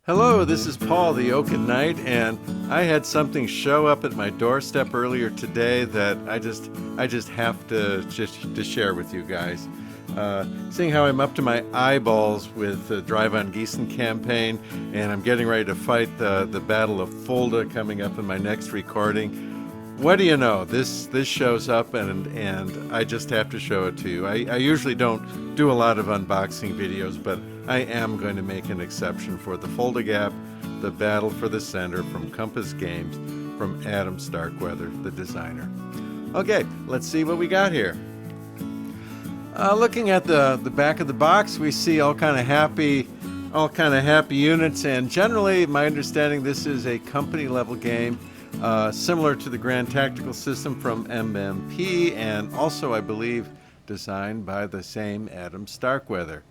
Hello, this is Paul the Oaken Knight, and I had something show up at my doorstep earlier today that I just have to share with you guys. Seeing how I'm up to my eyeballs with the Drive on Gießen campaign, and I'm getting ready to fight the Battle of Fulda coming up in my next recording. What do you know? This shows up, and I just have to show it to you. I usually don't do a lot of unboxing videos, but I am going to make an exception for the Fulda Gap, the Battle for the Center from Compass Games, from Adam Starkweather, the designer. Okay, let's see what we got here. Looking at the back of the box, we see all kind of happy units, and generally, my understanding, this is a company level game. Similar to the Grand Tactical System from MMP, and also, I believe, designed by the same Adam Starkweather.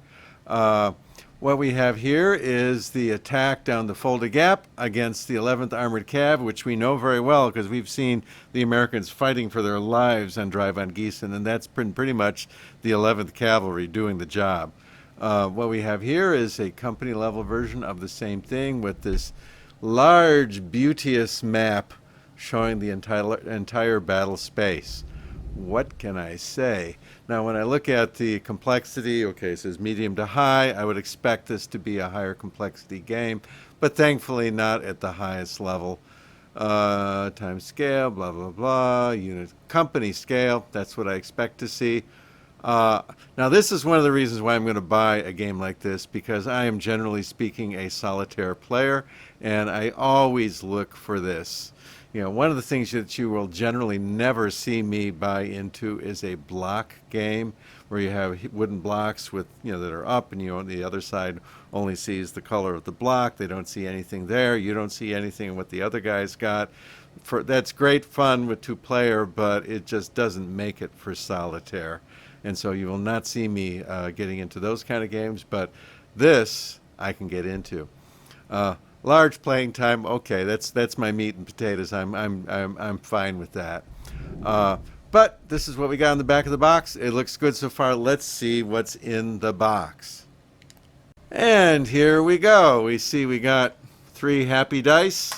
What we have here is the attack down the Fulda Gap against the 11th Armored Cav, which we know very well because we've seen the Americans fighting for their lives on Drive on Gießen, and that's pretty much the 11th Cavalry doing the job. What we have here is a company level version of the same thing with this large, beauteous map showing the entire battle space. What can I say? Now, when I look at the complexity, okay, it says medium to high. I would expect this to be a higher complexity game, but thankfully not at the highest level. Time scale, blah, blah, blah. Unit company scale, that's what I expect to see. Now, this is one of the reasons why I'm going to buy a game like this, because I am generally speaking a solitaire player, and I always look for this. You know, one of the things that you will generally never see me buy into is a block game where you have wooden blocks with, you know, that are up, and you on the other side only sees the color of the block. They don't see anything there. You don't see anything what the other guy's got. That's great fun with two-player, but it just doesn't make it for solitaire. And so you will not see me getting into those kind of games, but this I can get into. Large playing time, okay, that's my meat and potatoes. I'm fine with that. But this is what we got on the back of the box. It looks good so far. Let's see what's in the box. And here we go. We see we got 3 happy dice.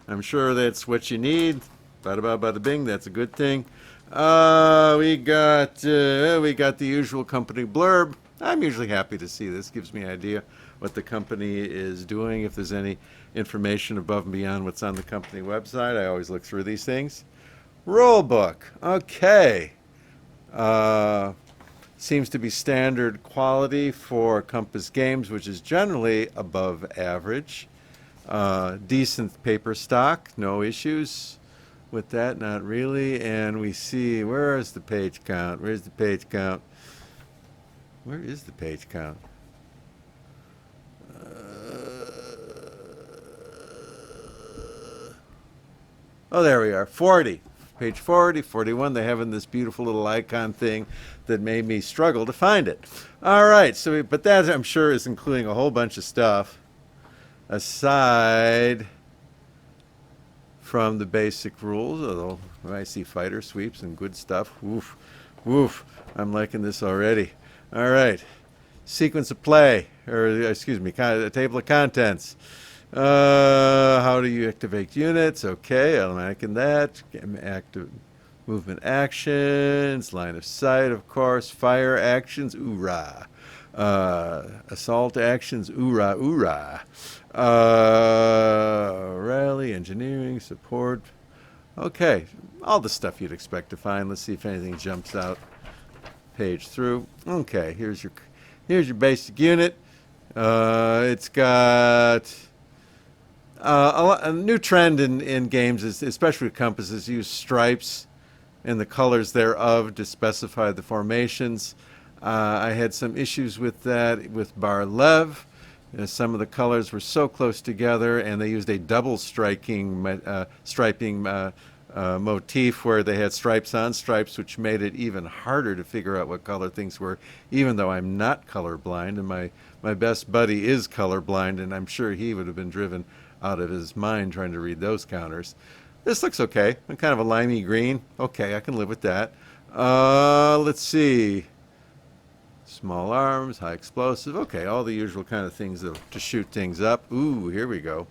I'm sure that's what you need. Bada bada bada bing. That's a good thing. We got the usual company blurb. I'm usually happy to see this. Gives me an idea what the company is doing. If there's any information above and beyond what's on the company website, I always look through these things. Rollbook. Okay. Seems to be standard quality for Compass Games, which is generally above average. Decent paper stock. No issues with that, not really. And we see, where is the page count? Where's the page count? Where is the page count? Oh, there we are. 40. Page 40, 41. They have in this beautiful little icon thing that made me struggle to find it. All right. So, but that, I'm sure, is including a whole bunch of stuff aside from the basic rules. Although I see fighter sweeps and good stuff. Woof, woof. I'm liking this already. All right. Sequence of play, or excuse me, a table of contents. How do you activate units? Okay, automatic in that. Active movement actions, line of sight, of course. Fire actions, oorah. Assault actions, oorah, oorah. Rally, engineering, support. Okay, all the stuff you'd expect to find. Let's see if anything jumps out. Page through. Okay, here's your basic unit. It's got a new trend in games, is, especially with compasses, use stripes and the colors thereof to specify the formations. I had some issues with that with Bar Lev. Some of the colors were so close together, and they used a double striping motif where they had stripes on stripes, which made it even harder to figure out what color things were, even though I'm not colorblind, and my best buddy is colorblind, and I'm sure he would have been driven out of his mind trying to read those counters. This looks okay. Kind of a limey green. Okay, I can live with that. Let's see. Small arms, high explosive. Okay, all the usual kind of things to shoot things up. Ooh, here we go.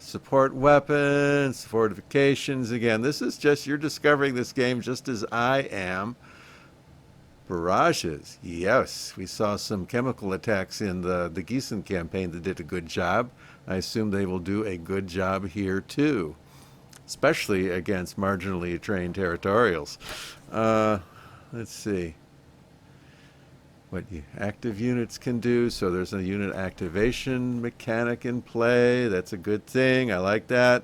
Support weapons, fortifications. Again, this is just, you're discovering this game just as I am. Barrages. Yes, we saw some chemical attacks in the Gießen campaign that did a good job. I assume they will do a good job here too, especially against marginally trained territorials. Let's see what active units can do. So there's a unit activation mechanic in play. That's a good thing. I like that.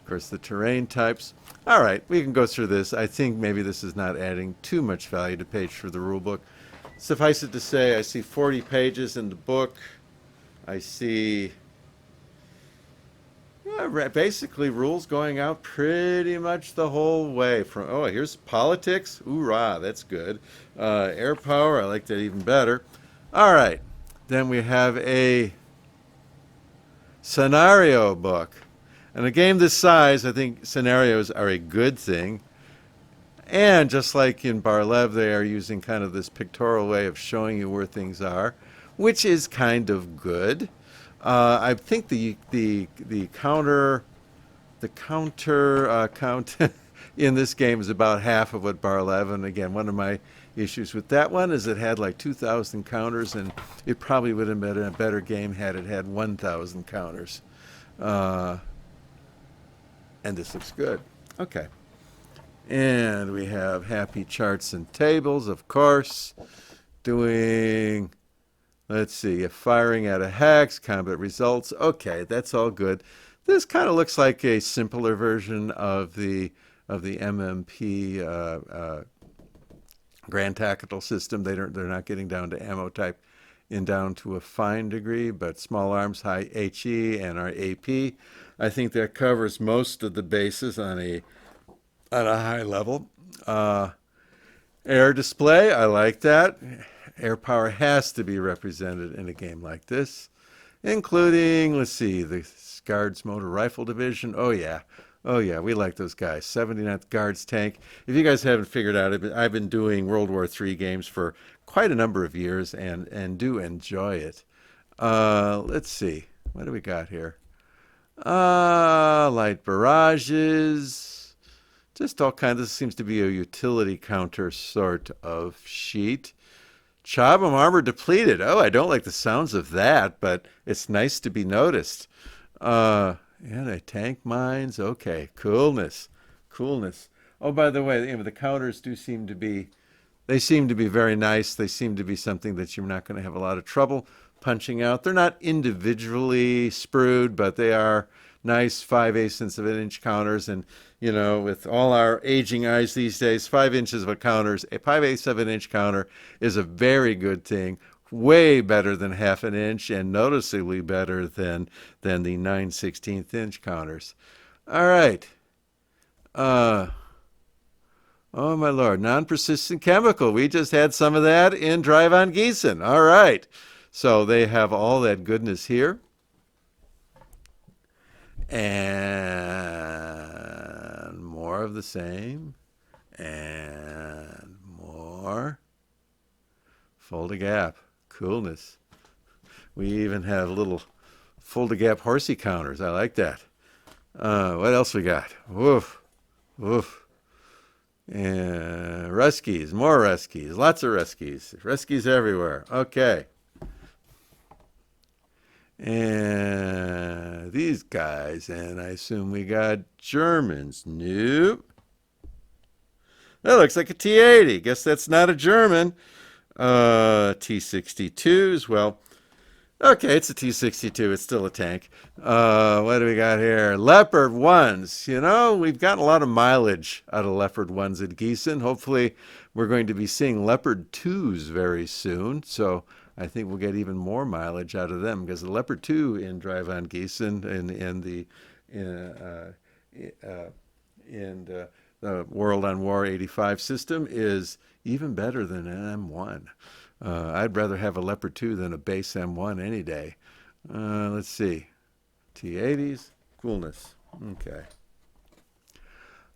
Of course, the terrain types. All right, we can go through this. I think maybe this is not adding too much value to page for the rule book. Suffice it to say, I see 40 pages in the book. I see basically rules going out pretty much the whole way. From here's politics. Hoorah, that's good. Air power, I like that even better. All right, then we have a scenario book. In a game this size, I think scenarios are a good thing. And just like in Bar-Lev, they are using kind of this pictorial way of showing you where things are, which is kind of good. I think the counter count in this game is about half of what Bar-Lev. And again, one of my issues with that one is it had like 2,000 counters, and it probably would have been a better game had it had 1,000 counters. And this looks good. Okay. And we have happy charts and tables, of course. Doing, let's see, firing at a hex, combat results. Okay, that's all good. This kind of looks like a simpler version of the MMP Grand Tactical system. They're not getting down to ammo type down to a fine degree, but small arms, high HE, and our AP. I think that covers most of the bases on a high level. Air display, I like that. Air power has to be represented in a game like this, including, let's see, the Guards Motor Rifle Division. Oh yeah, we like those guys. 79th Guards tank. If you guys haven't figured out, I've been doing World War III games for quite a number of years and do enjoy it. Let's see, what do we got here? Light barrages. Just all kinds. This seems to be a utility counter sort of sheet. Chobham armor depleted. Oh, I don't like the sounds of that, but it's nice to be noticed. Anti-tank mines. Okay, coolness. Oh, by the way, the counters do seem to be, they seem to be very nice. They seem to be something that you're not going to have a lot of trouble punching out. They're not individually sprued, but they are nice 5/8 of an inch counters. And with all our aging eyes these days, 5 inches of a 5/8 of an inch counter is a very good thing. Way better than half an inch, and noticeably better than the 9/16 inch counters. All right. Oh my Lord, non-persistent chemical. We just had some of that in Drive on Gießen. All right. So they have all that goodness here. And more of the same. And more. Fulda Gap. Coolness. We even have little Fulda Gap horsey counters. I like that. What else we got? Woof. And Ruskies. More Ruskies. Lots of Ruskies. Ruskies everywhere. Okay. And these guys, and I assume we got Germans. Nope. That looks like a T-80. Guess that's not a German. T-62s. Well, okay, it's a T-62. It's still a tank. What do we got here? Leopard 1s. We've gotten a lot of mileage out of Leopard 1s at Gießen. Hopefully, we're going to be seeing Leopard 2s very soon. So I think we'll get even more mileage out of them, because the Leopard 2 in Drive on Gießen in the World on War 85 system is even better than an M1. I'd rather have a Leopard 2 than a base M1 any day. Let's see. T-80s. Coolness. Okay.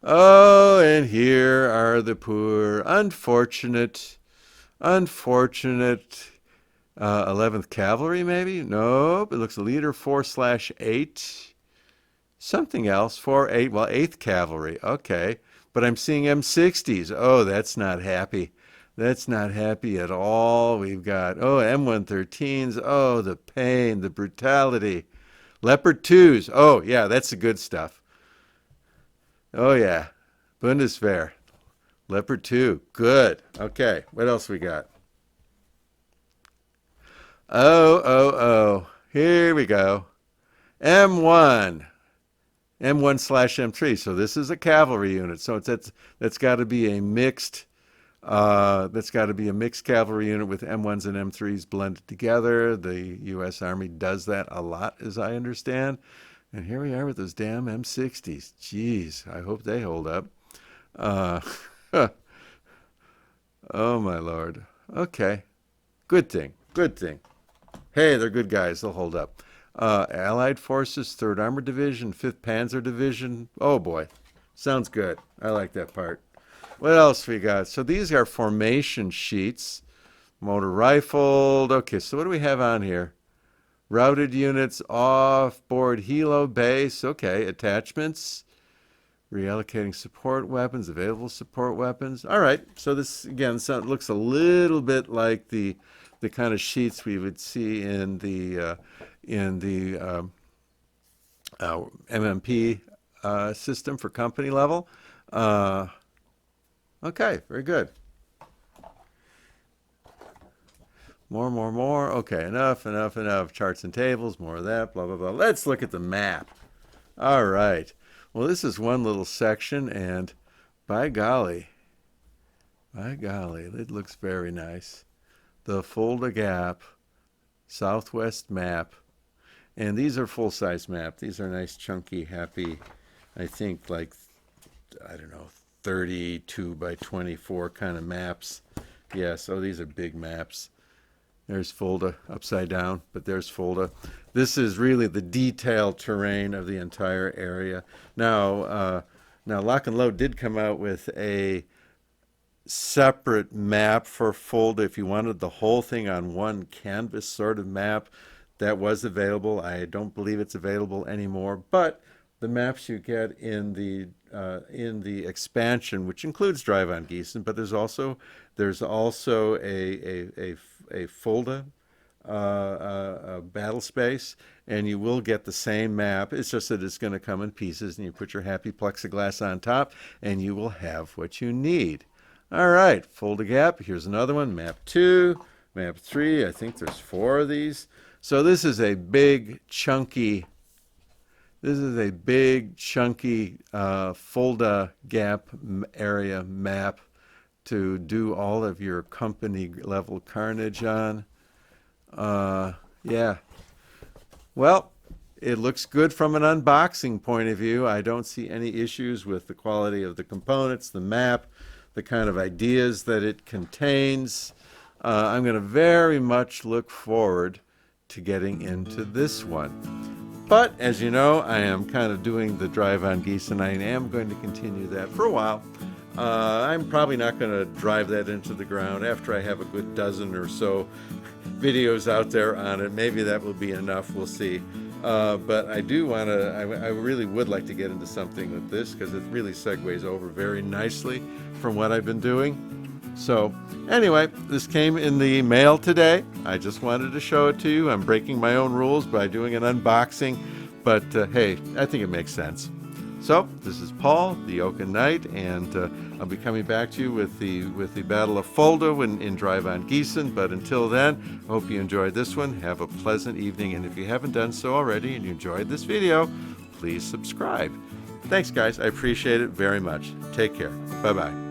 Oh, and here are the poor, unfortunate Unfortunate. 11th Cavalry, maybe? Nope. It looks Leader 4/8. Something else. 4/8. Well, 8th Cavalry. Okay. But I'm seeing M60s. Oh, that's not happy. That's not happy at all. We've got, oh, M113s. Oh, the pain, the brutality. Leopard 2s. Oh, yeah, that's the good stuff. Oh, yeah. Bundeswehr. Leopard 2. Good. Okay. What else we got? Oh, oh, oh. Here we go. M1. M1/M3. So this is a cavalry unit. So that's got to be a mixed cavalry unit with M1s and M3s blended together. The U.S. Army does that a lot, as I understand. And here we are with those damn M60s. Jeez, I hope they hold up. Uh, oh my Lord. Okay. Good thing. Good thing. Hey, they're good guys. They'll hold up. Allied Forces, 3rd Armored Division, 5th Panzer Division. Oh boy. Sounds good. I like that part. What else we got? So these are formation sheets. Motor rifled. Okay, so what do we have on here? Routed units, off-board helo base. Okay, attachments. Reallocating support weapons, available support weapons. All right, so this, again, looks a little bit like the kind of sheets we would see in the MMP system for company level. Okay, very good. More. Okay, enough. Charts and tables, more of that, blah, blah, blah. Let's look at the map. All right. Well, this is one little section, and by golly, it looks very nice. The Fulda Gap Southwest map. And these are full-size maps. These are nice, chunky, happy, I think, like, I don't know, 32 by 24 kind of maps. Yeah, so these are big maps. There's Fulda upside down, but there's Fulda. This is really the detailed terrain of the entire area. Now Lock and Load did come out with a separate map for Fulda. If you wanted the whole thing on one canvas sort of map, that was available. I don't believe it's available anymore, but the maps you get in the expansion, which includes Drive on Gießen, but there's also a Fulda battle space, and you will get the same map. It's just that it's going to come in pieces, and you put your happy plexiglass on top, and you will have what you need. All right, Fulda Gap. Here's another one. Map 2, Map 3. I think there's 4 of these. So this is a big, chunky. Fulda Gap area map to do all of your company level carnage on. Yeah. Well, it looks good from an unboxing point of view. I don't see any issues with the quality of the components, the map, the kind of ideas that it contains. I'm going to very much look forward to getting into this one. But as you know, I am kind of doing the Drive on Gießen. I am going to continue that for a while. I'm probably not going to drive that into the ground after I have a good dozen or so videos out there on it. Maybe that will be enough. We'll see. But I do want to, I really would like to get into something with this because it really segues over very nicely from what I've been doing. So anyway, this came in the mail today. I just wanted to show it to you. I'm breaking my own rules by doing an unboxing, but hey, I think it makes sense. So this is Paul, the Oaken Knight, and I'll be coming back to you with the Battle of Fulda in Drive on Gießen. But until then, I hope you enjoyed this one. Have a pleasant evening, and if you haven't done so already and you enjoyed this video, please subscribe. Thanks, guys. I appreciate it very much. Take care. Bye-bye.